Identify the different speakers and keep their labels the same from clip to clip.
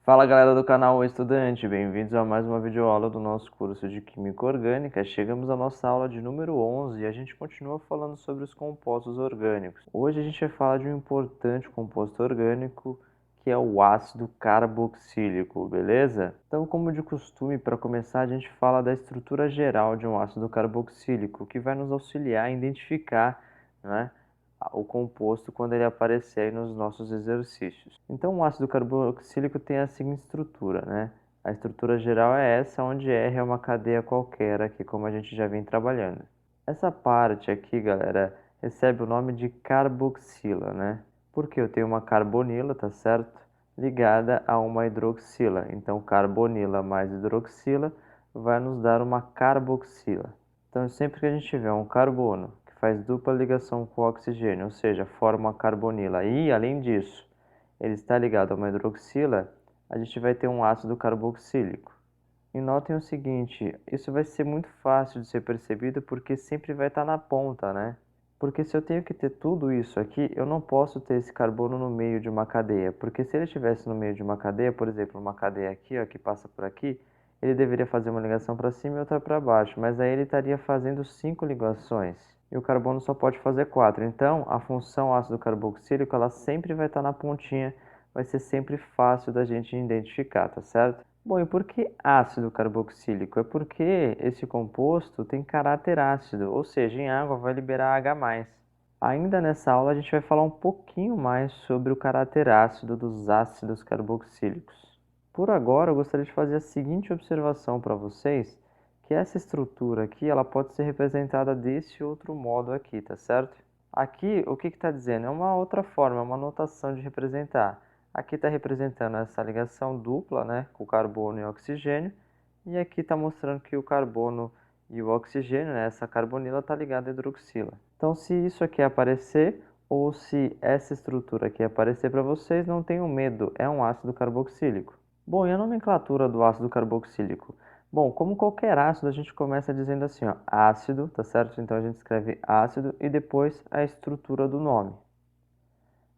Speaker 1: Fala galera do canal O Estudante, bem-vindos a mais uma videoaula do nosso curso de Química Orgânica. Chegamos à nossa aula de número 11 e a gente continua falando sobre os compostos orgânicos. Hoje a gente vai falar de um importante composto orgânico que é o ácido carboxílico, beleza? Então, como de costume, para começar a gente fala da estrutura geral de um ácido carboxílico, que vai nos auxiliar a identificar, né, o composto quando ele aparecer aí nos nossos exercícios. Então, o ácido carboxílico tem a seguinte estrutura, né? A estrutura geral é essa, onde R é uma cadeia qualquer aqui, como a gente já vem trabalhando. Essa parte aqui, galera, recebe o nome de carboxila, né? Porque eu tenho uma carbonila, tá certo? Ligada a uma hidroxila. Então, carbonila mais hidroxila vai nos dar uma carboxila. Então, sempre que a gente tiver um carbono que faz dupla ligação com o oxigênio, ou seja, forma uma carbonila, e além disso, ele está ligado a uma hidroxila, a gente vai ter um ácido carboxílico. E notem o seguinte, isso vai ser muito fácil de ser percebido porque sempre vai estar na ponta, né? Porque se eu tenho que ter tudo isso aqui, eu não posso ter esse carbono no meio de uma cadeia. Porque se ele estivesse no meio de uma cadeia, por exemplo, uma cadeia aqui, ó, que passa por aqui, ele deveria fazer uma ligação para cima e outra para baixo. Mas aí ele estaria fazendo 5 ligações. E o carbono só pode fazer 4. Então, a função ácido carboxílico, ela sempre vai estar na pontinha. Vai ser sempre fácil da gente identificar, tá certo? Bom, e por que ácido carboxílico? É porque esse composto tem caráter ácido, ou seja, em água vai liberar H+. Ainda nessa aula a gente vai falar um pouquinho mais sobre o caráter ácido dos ácidos carboxílicos. Por agora, eu gostaria de fazer a seguinte observação para vocês, que essa estrutura aqui, ela pode ser representada desse outro modo aqui, tá certo? Aqui, o que está dizendo? É uma outra forma, é uma notação de representar. Aqui está representando essa ligação dupla, né, com carbono e oxigênio, e aqui está mostrando que o carbono e o oxigênio, né, essa carbonila, está ligada à hidroxila. Então, se isso aqui aparecer, ou se essa estrutura aqui aparecer para vocês, não tenham medo, é um ácido carboxílico. Bom, e a nomenclatura do ácido carboxílico? Bom, como qualquer ácido, a gente começa dizendo assim, ó, ácido, tá certo? Então a gente escreve ácido e depois a estrutura do nome.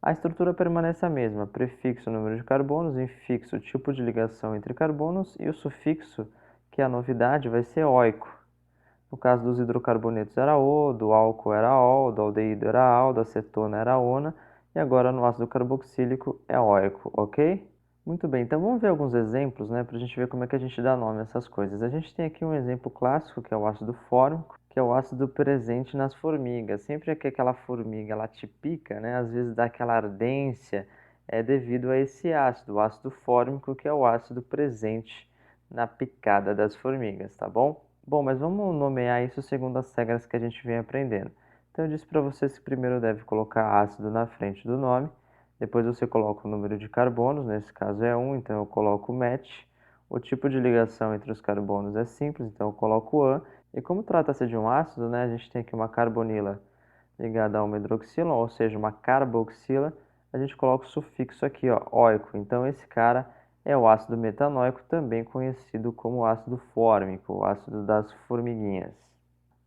Speaker 1: A estrutura permanece a mesma, prefixo número de carbonos, infixo tipo de ligação entre carbonos e o sufixo, que é a novidade, vai ser oico. No caso dos hidrocarbonetos era O, do álcool era ol, do aldeído era al, da acetona era ona, e agora no ácido carboxílico é oico, ok? Muito bem, então vamos ver alguns exemplos, né, para a gente ver como é que a gente dá nome a essas coisas. A gente tem aqui um exemplo clássico, que é o ácido fórmico, que é o ácido presente nas formigas. Sempre que aquela formiga ela te pica, né, às vezes dá aquela ardência, é devido a esse ácido, o ácido fórmico, que é o ácido presente na picada das formigas, tá bom? Bom, mas vamos nomear isso segundo as regras que a gente vem aprendendo. Então eu disse para vocês que primeiro deve colocar ácido na frente do nome, depois você coloca o número de carbonos, nesse caso é 1, então eu coloco match. O tipo de ligação entre os carbonos é simples, então eu coloco AN. E como trata-se de um ácido, né, a gente tem aqui uma carbonila ligada a uma hidroxila, ou seja, uma carboxila, a gente coloca o sufixo aqui, ó, oico. Então esse cara é o ácido metanoico, também conhecido como ácido fórmico, o ácido das formiguinhas.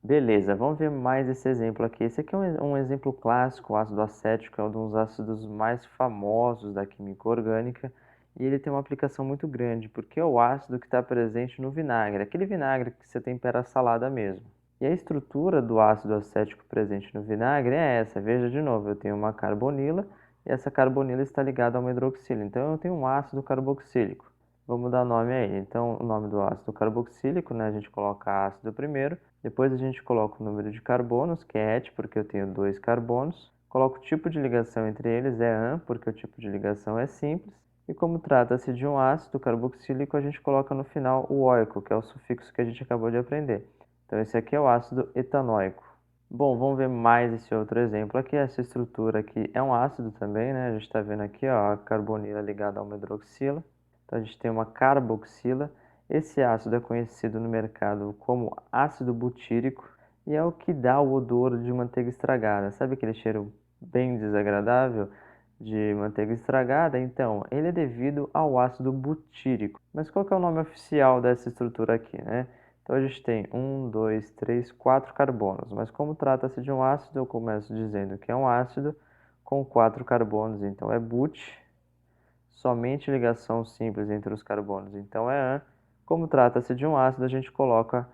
Speaker 1: Beleza, vamos ver mais esse exemplo aqui. Esse aqui é um exemplo clássico, o ácido acético é um dos ácidos mais famosos da química orgânica e ele tem uma aplicação muito grande, porque é o ácido que está presente no vinagre, aquele vinagre que você tempera a salada mesmo. E a estrutura do ácido acético presente no vinagre é essa. Veja de novo, eu tenho uma carbonila e essa carbonila está ligada a uma hidroxila, então eu tenho um ácido carboxílico. Vamos dar nome a ele. Então, o nome do ácido carboxílico, né, a gente coloca ácido primeiro, depois a gente coloca o número de carbonos, que é et, porque eu tenho 2 carbonos. Coloco o tipo de ligação entre eles, é an, porque o tipo de ligação é simples. E como trata-se de um ácido carboxílico, a gente coloca no final o oico, que é o sufixo que a gente acabou de aprender. Então, esse aqui é o ácido etanoico. Bom, vamos ver mais esse outro exemplo aqui. Essa estrutura aqui é um ácido também, né? A gente está vendo aqui, ó, a carbonila ligada a uma hidroxila. Então, a gente tem uma carboxila. Esse ácido é conhecido no mercado como ácido butírico e é o que dá o odor de manteiga estragada. Sabe aquele cheiro bem desagradável de manteiga estragada? Então, ele é devido ao ácido butírico. Mas qual que é o nome oficial dessa estrutura aqui, né? Então, a gente tem 1, 2, 3, 4 carbonos. Mas como trata-se de um ácido, eu começo dizendo que é um ácido com 4 carbonos. Então, é but. somente ligação simples entre os carbonos, então é -an. Como trata-se de um ácido, a gente coloca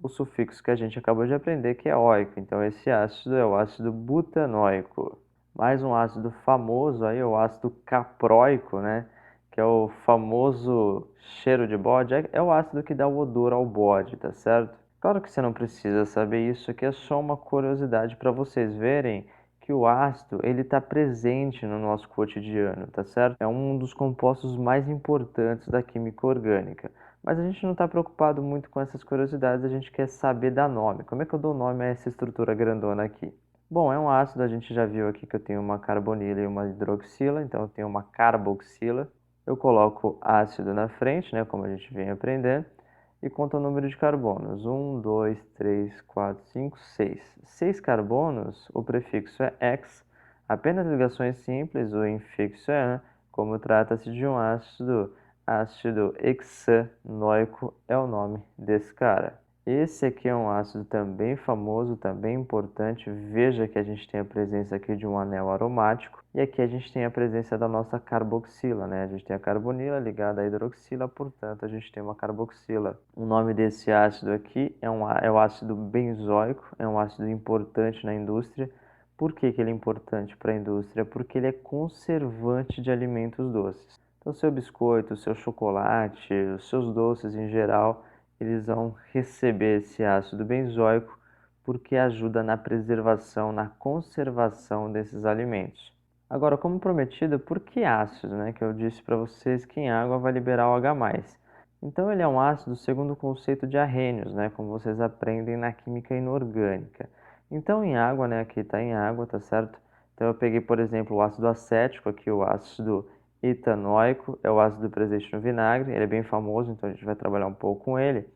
Speaker 1: o sufixo que a gente acabou de aprender, que é -óico. Então esse ácido é o ácido butanóico. Mais um ácido famoso aí, o ácido caproico, né? Que é o famoso cheiro de bode, é o ácido que dá o odor ao bode, tá certo? Claro que você não precisa saber isso, aqui é só uma curiosidade para vocês verem que o ácido ele está presente no nosso cotidiano, tá certo? É um dos compostos mais importantes da química orgânica. Mas a gente não está preocupado muito com essas curiosidades, a gente quer saber dar nome. Como é que eu dou nome a essa estrutura grandona aqui? Bom, é um ácido, a gente já viu aqui que eu tenho uma carbonila e uma hidroxila, então eu tenho uma carboxila. Eu coloco ácido na frente, né, como a gente vem aprendendo, e conta o número de carbonos. 1, 2, 3, 4, 5, 6. 6 carbonos, o prefixo é -ex, apenas ligações simples, o infixo é -an, como trata-se de um ácido, ácido hexanoico é o nome desse cara. Esse aqui é um ácido também famoso, também importante. Veja que a gente tem a presença aqui de um anel aromático e aqui a gente tem a presença da nossa carboxila, né? A gente tem a carbonila ligada à hidroxila, portanto a gente tem uma carboxila. O nome desse ácido aqui é o ácido benzoico, é um ácido importante na indústria. Por que que ele é importante para a indústria? Porque ele é conservante de alimentos doces. Então, seu biscoito, seu chocolate, os seus doces em geral, eles vão receber esse ácido benzoico porque ajuda na preservação, na conservação desses alimentos. Agora, como prometido, por que ácido, né? Que eu disse para vocês que em água vai liberar o H+. Então, ele é um ácido segundo o conceito de Arrhenius, né? Como vocês aprendem na química inorgânica. Então, em água, né? Aqui está em água, tá certo? Então, eu peguei, por exemplo, o ácido acético, aqui o ácido etanóico, é o ácido presente no vinagre, ele é bem famoso, então a gente vai trabalhar um pouco com ele.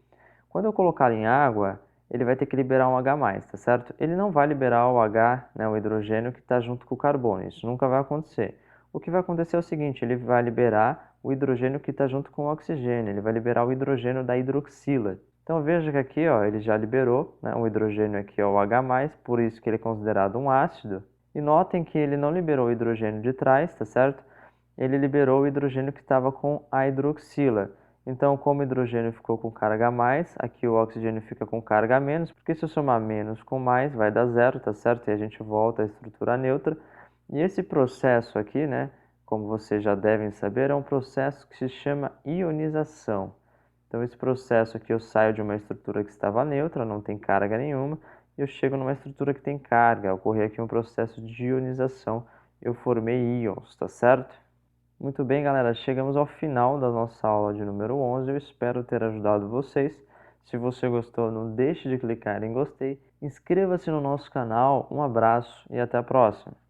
Speaker 1: Quando eu colocar em água, ele vai ter que liberar um H+, tá certo? Ele não vai liberar o H, né, o hidrogênio que está junto com o carbono, isso nunca vai acontecer. O que vai acontecer é o seguinte, ele vai liberar o hidrogênio que está junto com o oxigênio, ele vai liberar o hidrogênio da hidroxila. Então veja que aqui ó, ele já liberou, né, o hidrogênio aqui é o H+, por isso que ele é considerado um ácido. E notem que ele não liberou o hidrogênio de trás, tá certo? Ele liberou o hidrogênio que estava com a hidroxila. Então, como o hidrogênio ficou com carga a mais, aqui o oxigênio fica com carga a menos, porque se eu somar menos com mais, vai dar zero, tá certo? E a gente volta à estrutura neutra. E esse processo aqui, né, como vocês já devem saber, é um processo que se chama ionização. Então, esse processo aqui eu saio de uma estrutura que estava neutra, não tem carga nenhuma, e eu chego numa estrutura que tem carga. Ocorreu aqui um processo de ionização, eu formei íons, tá certo? Muito bem, galera, chegamos ao final da nossa aula de número 11. Eu espero ter ajudado vocês. Se você gostou, não deixe de clicar em gostei. Inscreva-se no nosso canal. Um abraço e até a próxima.